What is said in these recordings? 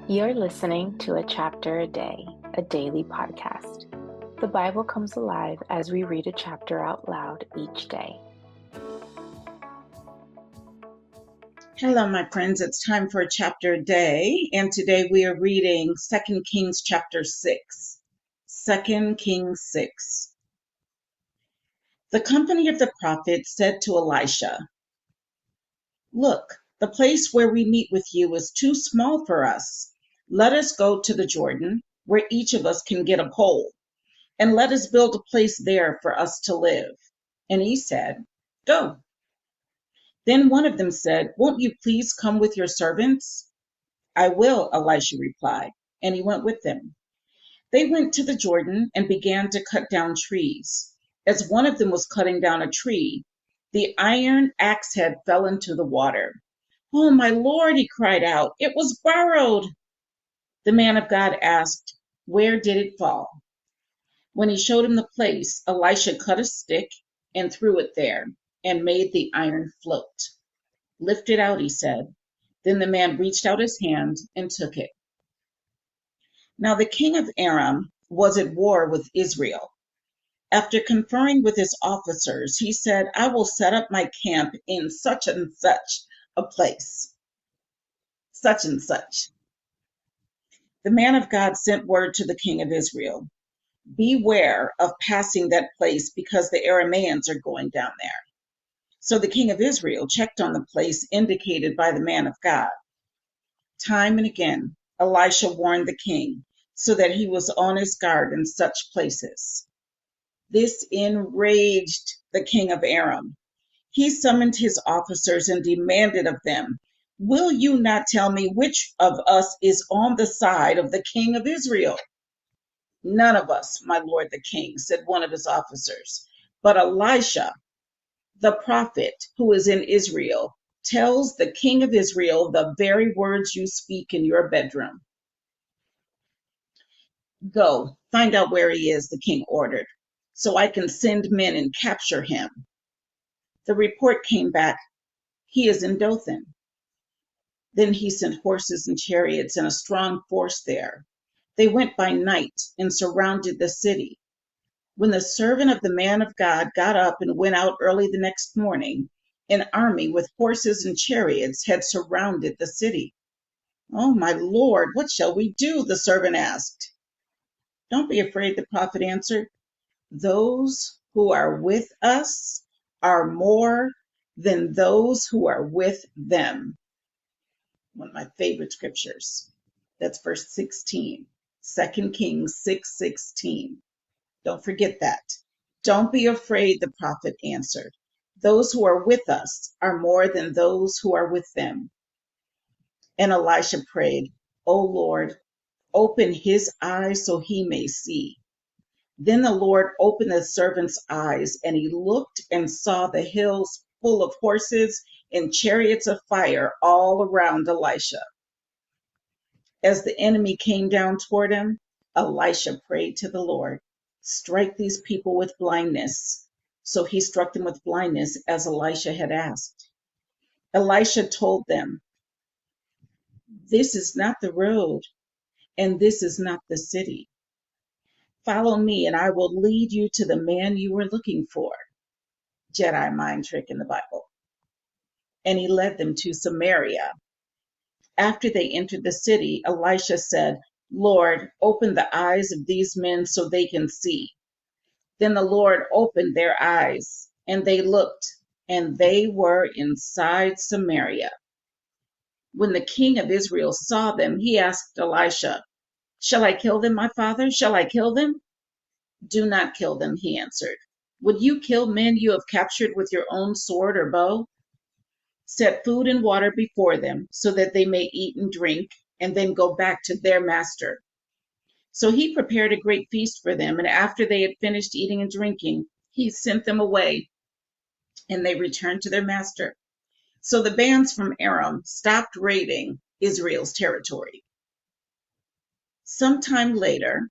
You're listening to A Chapter a Day, a daily podcast. The Bible comes alive as we read a chapter out loud each day. Hello, my friends. It's time for a chapter a day, and today we are reading 2 Kings chapter 6. 2 Kings 6. The company of the prophets said to Elisha, "Look, the place where we meet with you is too small for us. Let us go to the Jordan, where each of us can get a pole, and let us build a place there for us to live." And he said, "Go." Then one of them said, "Won't you please come with your servants?" "I will," Elisha replied, and he went with them. They went to the Jordan and began to cut down trees. As one of them was cutting down a tree, the iron axe head fell into the water. "Oh, my Lord," he cried out, "it was borrowed." The man of God asked, "Where did it fall?" When he showed him the place, Elisha cut a stick and threw it there and made the iron float. "Lift it out," he said. Then the man reached out his hand and took it. Now the king of Aram was at war with Israel. After conferring with his officers, he said, "I will set up my camp in such and such a place, such and such." The man of God sent word to the king of Israel, "Beware of passing that place because the Arameans are going down there." So the king of Israel checked on the place indicated by the man of God. Time and again, Elisha warned the king so that he was on his guard in such places. This enraged the king of Aram. He summoned his officers and demanded of them, "Will you not tell me which of us is on the side of the king of Israel?" "None of us, my lord the king," said one of his officers. "But Elisha, the prophet who is in Israel, tells the king of Israel the very words you speak in your bedroom." "Go, find out where he is," the king ordered, "so I can send men and capture him." The report came back, "He is in Dothan." Then he sent horses and chariots and a strong force there. They went by night and surrounded the city. When the servant of the man of God got up and went out early the next morning, an army with horses and chariots had surrounded the city. "Oh, my lord, what shall we do?" the servant asked. "Don't be afraid," the prophet answered. "Those who are with us are more than those who are with them." One of my favorite scriptures. That's verse 16, 2 Kings 6:16. Don't forget that. "Don't be afraid," the prophet answered. "Those who are with us are more than those who are with them." And Elisha prayed, "O Lord, open his eyes so he may see." Then the Lord opened the servant's eyes, and he looked and saw the hills full of horses and chariots of fire all around Elisha. As the enemy came down toward him, Elisha prayed to the Lord, "Strike these people with blindness." So he struck them with blindness as Elisha had asked. Elisha told them, "This is not the road, and this is not the city. Follow me, and I will lead you to the man you were looking for." Jedi mind trick in the Bible. And he led them to Samaria. After they entered the city, Elisha said, "Lord, open the eyes of these men so they can see." Then the Lord opened their eyes, and they looked, and they were inside Samaria. When the king of Israel saw them, he asked Elisha, "Shall I kill them, my father? Shall I kill them?" "Do not kill them," he answered. "Would you kill men you have captured with your own sword or bow?" Set food and water before them so that they may eat and drink, and then go back to their master." So he prepared a great feast for them, and after they had finished eating and drinking, he sent them away, and they returned to their master. So the bands from Aram stopped raiding Israel's territory. Sometime later,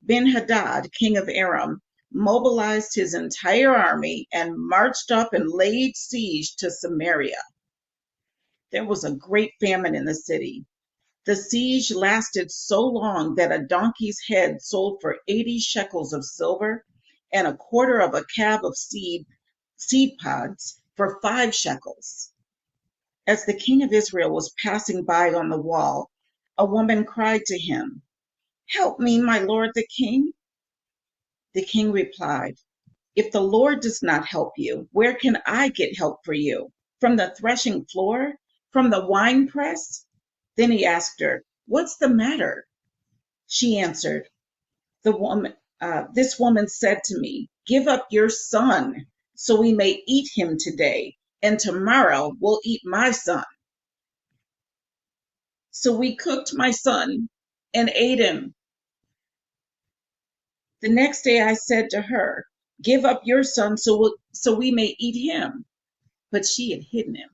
Ben-Hadad, king of Aram, mobilized his entire army and marched up and laid siege to Samaria. There was a great famine in the city. The siege lasted so long that a donkey's head sold for 80 shekels of silver, and a quarter of a cab of seed pods for 5 shekels. As the king of Israel was passing by on the wall, a woman cried to him, "Help me, my lord the king." The king replied, "If the Lord does not help you, where can I get help for you? From the threshing floor? From the winepress?" Then he asked her, "What's the matter?" She answered, This woman said to me, 'Give up your son so we may eat him today, and tomorrow we'll eat my son.' So we cooked my son and ate him. The next day I said to her, 'Give up your son so we may eat him.' But she had hidden him."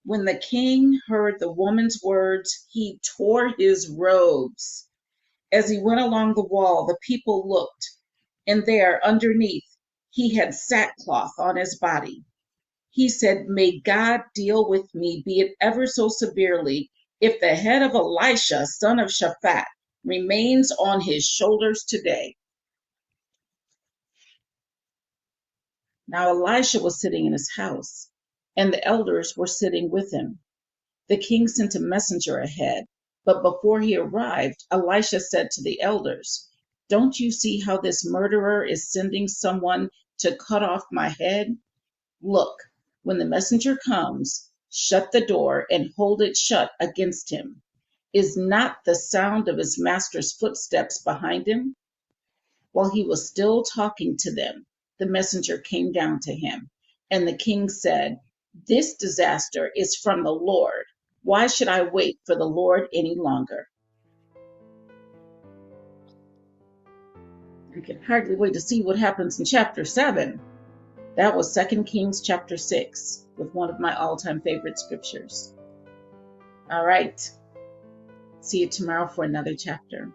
When the king heard the woman's words, he tore his robes. As he went along the wall, the people looked, and there, underneath, he had sackcloth on his body. He said, "May God deal with me, be it ever so severely, if the head of Elisha, son of Shaphat, remains on his shoulders today." Now Elisha was sitting in his house, and the elders were sitting with him. The king sent a messenger ahead, but before he arrived, Elisha said to the elders, "Don't you see how this murderer is sending someone to cut off my head? Look, when the messenger comes, shut the door and hold it shut against him. Is not the sound of his master's footsteps behind him?" While he was still talking to them, the messenger came down to him, and the king said, "This disaster is from the Lord. Why should I wait for the Lord any longer?" I can hardly wait to see what happens in chapter 7. That was 2 Kings chapter 6, with one of my all-time favorite scriptures. All right. See you tomorrow for another chapter.